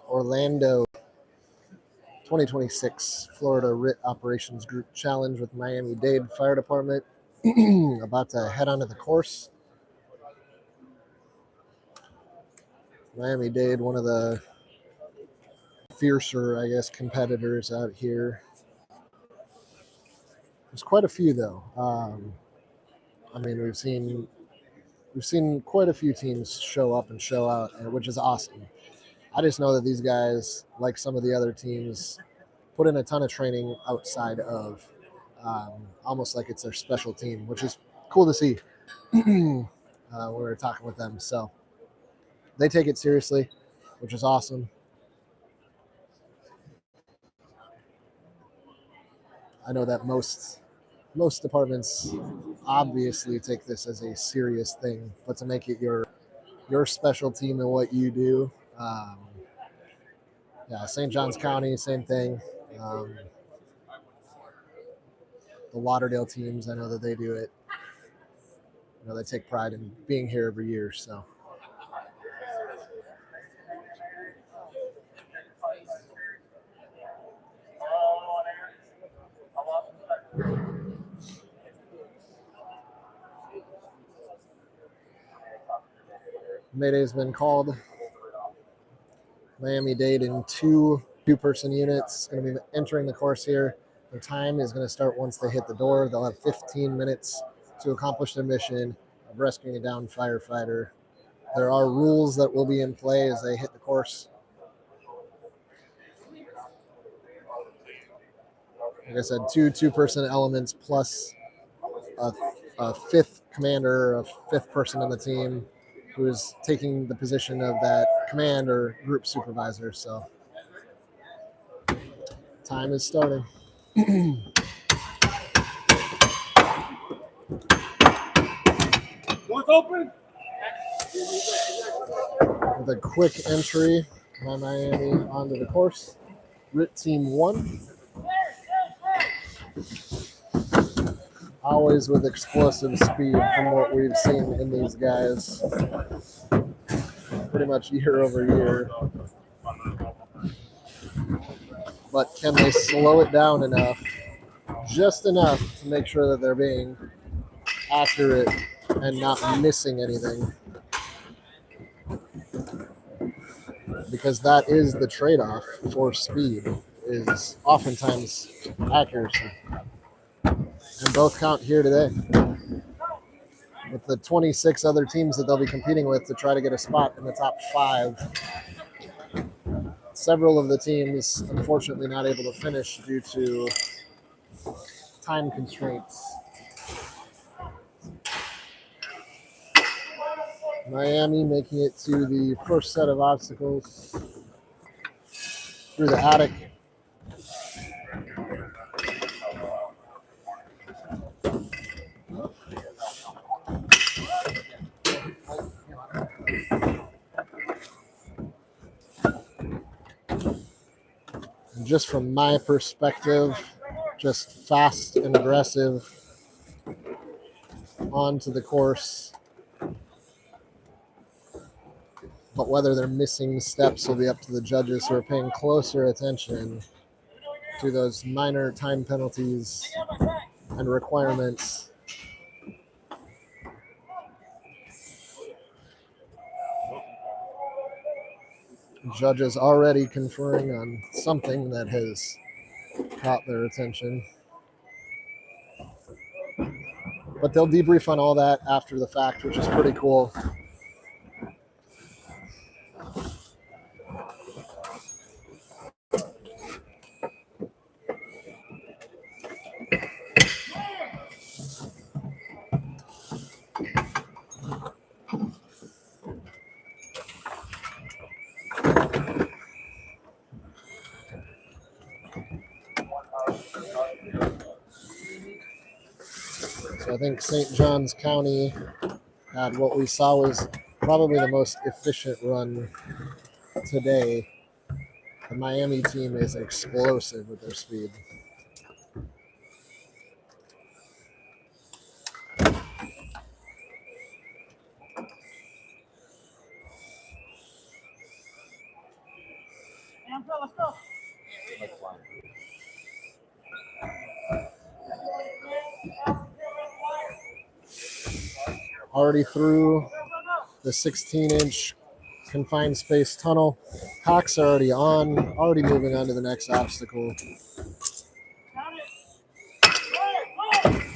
Orlando 2026 Florida RIT Operations Group Challenge with Miami Dade Fire Department. About to head onto the course. Miami Dade, one of the fiercer, I guess, competitors out here. There's quite a few though. I mean, we've seen quite a few teams show up and show out, which is awesome. I just know that these guys, like some of the other teams, put in a ton of training outside of almost like it's their special team, which is cool to see when we were talking with them. So they take it seriously, which is awesome. I know that most departments obviously take this as a serious thing, but to make it your special team and what you do, yeah, St. Johns County, same thing. The Lauderdale teams, I know that they do it. You know, they take pride in being here every year. So Mayday's been called. Miami Dade in two-person units. Going to be entering the course here. Their time is going to start once they hit the door. They'll have 15 minutes to accomplish their mission of rescuing a downed firefighter. There are rules that will be in play as they hit the course. Like I said, two-person elements plus a fifth commander, a fifth person in the team who is taking the position of that command or group supervisor. So time is starting. Doors open. With a quick entry by Miami onto the course. RIT Team 1. Always with explosive speed from what we've seen in these guys. Pretty much year over year. But can they slow it down enough? Just enough to make sure that they're being accurate and not missing anything. Because that is the trade-off for speed, is oftentimes accuracy. And both count here today. With the 26 other teams that they'll be competing with to try to get a spot in the top 5. Several of the teams, unfortunately, not able to finish due to time constraints. Miami making it to the first set of obstacles through the attic. And just from my perspective, just fast and aggressive onto the course. But whether they're missing steps will be up to the judges who are paying closer attention to those minor time penalties and requirements. Judges already conferring on something that has caught their attention. But they'll debrief on all that after the fact, which is pretty cool. So I think St. Johns County had what we saw was probably the most efficient run today. The Miami team is explosive with their speed. Already through the 16-inch confined space tunnel. Hacks are already moving on to the next obstacle.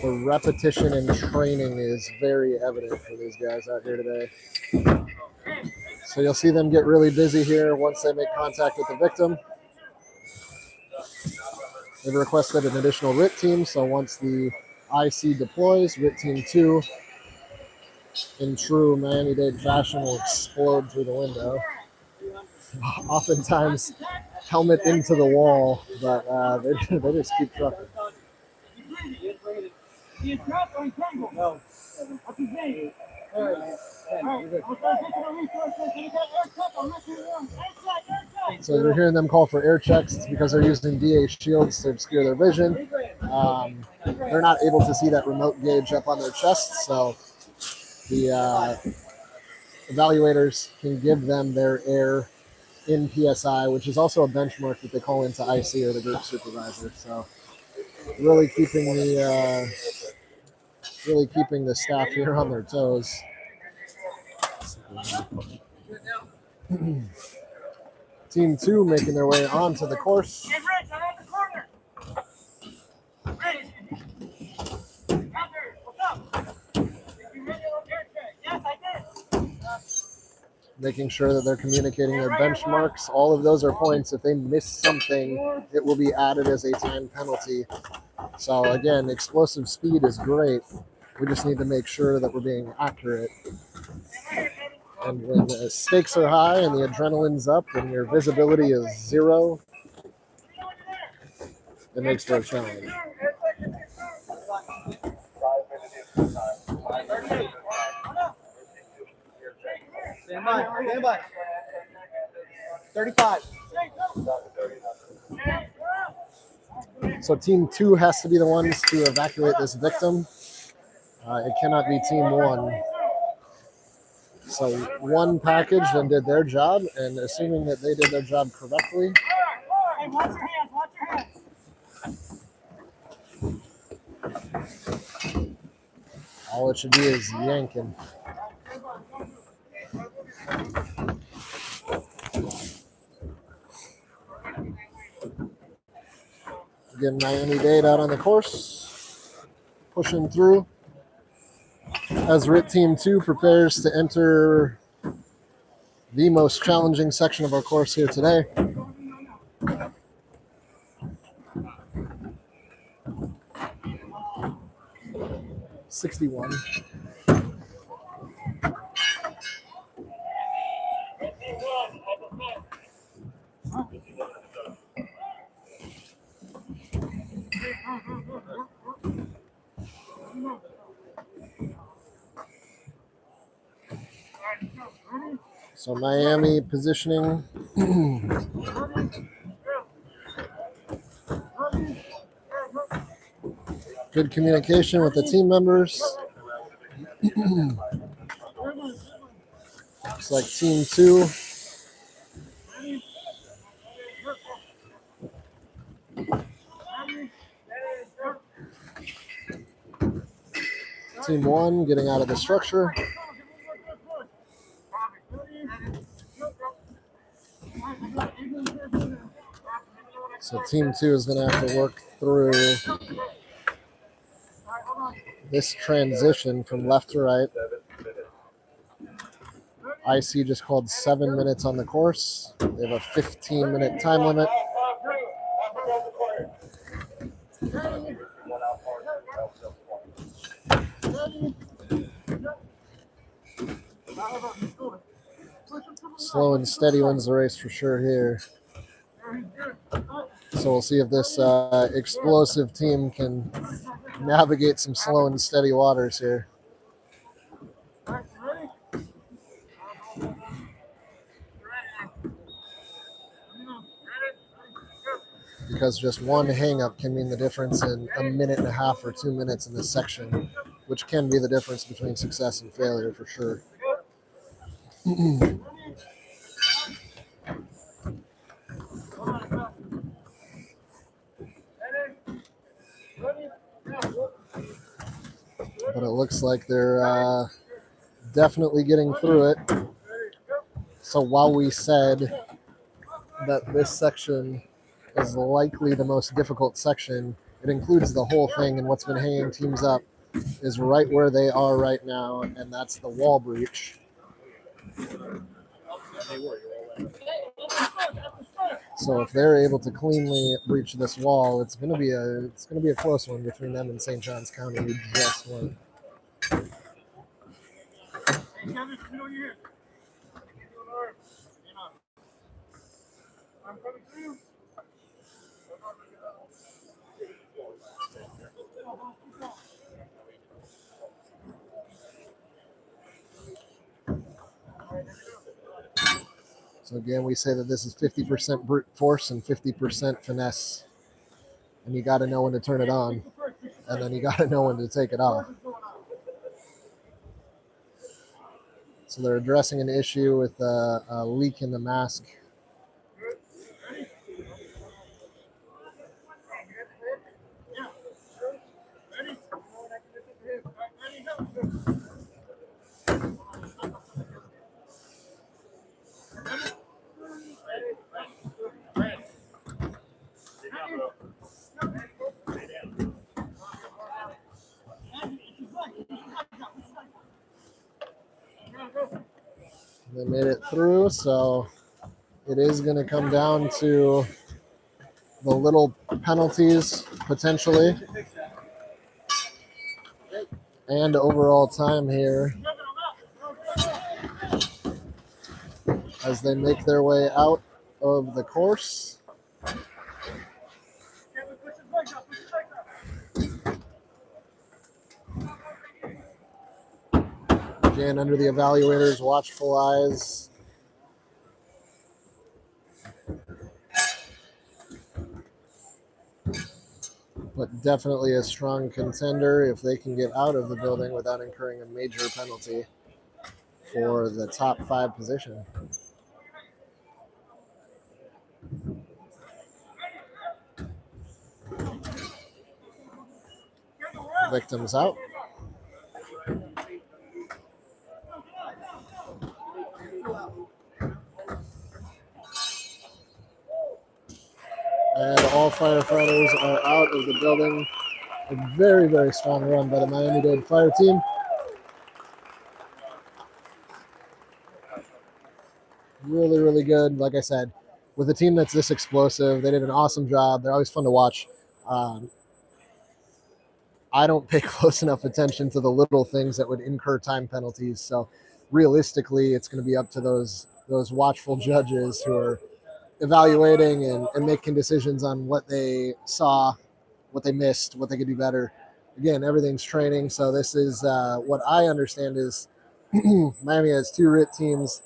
The repetition and training is very evident for these guys out here today. So you'll see them get really busy here once they make contact with the victim. They've requested an additional RIT team, so once the IC deploys, RIT Team 2, in true Miami Dade fashion, will explode through the window. Oftentimes, helmet into the wall, but they just keep trucking. So you're hearing them call for air checks because they're using DA shields to obscure their vision. They're not able to see that remote gauge up on their chest, so the evaluators can give them their air in PSI, which is also a benchmark that they call into IC or the group supervisor. So really keeping the staff here on their toes. Team 2 making their way onto the course. Making sure that they're communicating their benchmarks. All of those are points. If they miss something, it will be added as a time penalty. So again, explosive speed is great. We just need to make sure that we're being accurate. And when the stakes are high and the adrenaline's up and your visibility is 0, it makes for a challenge. Stand by. 35. So Team 2 has to be the ones to evacuate this victim. It cannot be Team 1. So one package then did their job, and assuming that they did their job correctly. Hey, watch your hands. All it should be is yanking. Again, Miami Dade out on the course, pushing through. As RIT Team 2 prepares to enter the most challenging section of our course here today. '61. So Miami positioning. Good communication with the team members. Looks like Team 2. Team 1 getting out of the structure. So Team 2 is going to have to work through this transition from left to right. IC just called 7 minutes on the course. They have a 15-minute time limit. Slow and steady wins the race for sure here. So we'll see if this explosive team can navigate some slow and steady waters here. Because just one hang-up can mean the difference in a minute and a half or 2 minutes in this section, which can be the difference between success and failure for sure. but it looks like they're definitely getting through it. So while we said that this section is likely the most difficult section, it includes the whole thing, and what's been hanging teams up is right where they are right now, and that's the wall breach. So if they're able to cleanly breach this wall, it's going to be a close one between them and St. Johns County, who just won. So again, we say that this is 50% brute force and 50% finesse. And you got to know when to turn it on, and then you got to know when to take it off. So they're addressing an issue with a leak in the mask. They made it through, so it is going to come down to the little penalties potentially and overall time here as they make their way out of the course. Again, under the evaluators' watchful eyes. But definitely a strong contender if they can get out of the building without incurring a major penalty for the top 5 position. Victims out. And all firefighters are out of the building. A very, very strong run by the Miami Dade fire team. Really, really good. Like I said, with a team that's this explosive, they did an awesome job. They're always fun to watch. I don't pay close enough attention to the little things that would incur time penalties. So realistically, it's going to be up to those watchful judges who are evaluating and making decisions on what they saw, what they missed, what they could do better. Again, everything's training. So this is what I understand is Miami has 2 RIT teams.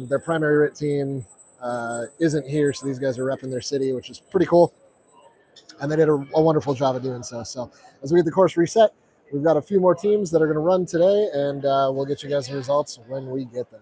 Their primary RIT team isn't here, so these guys are repping their city, which is pretty cool. And they did a wonderful job of doing so. So as we get the course reset, we've got a few more teams that are going to run today, and we'll get you guys the results when we get them.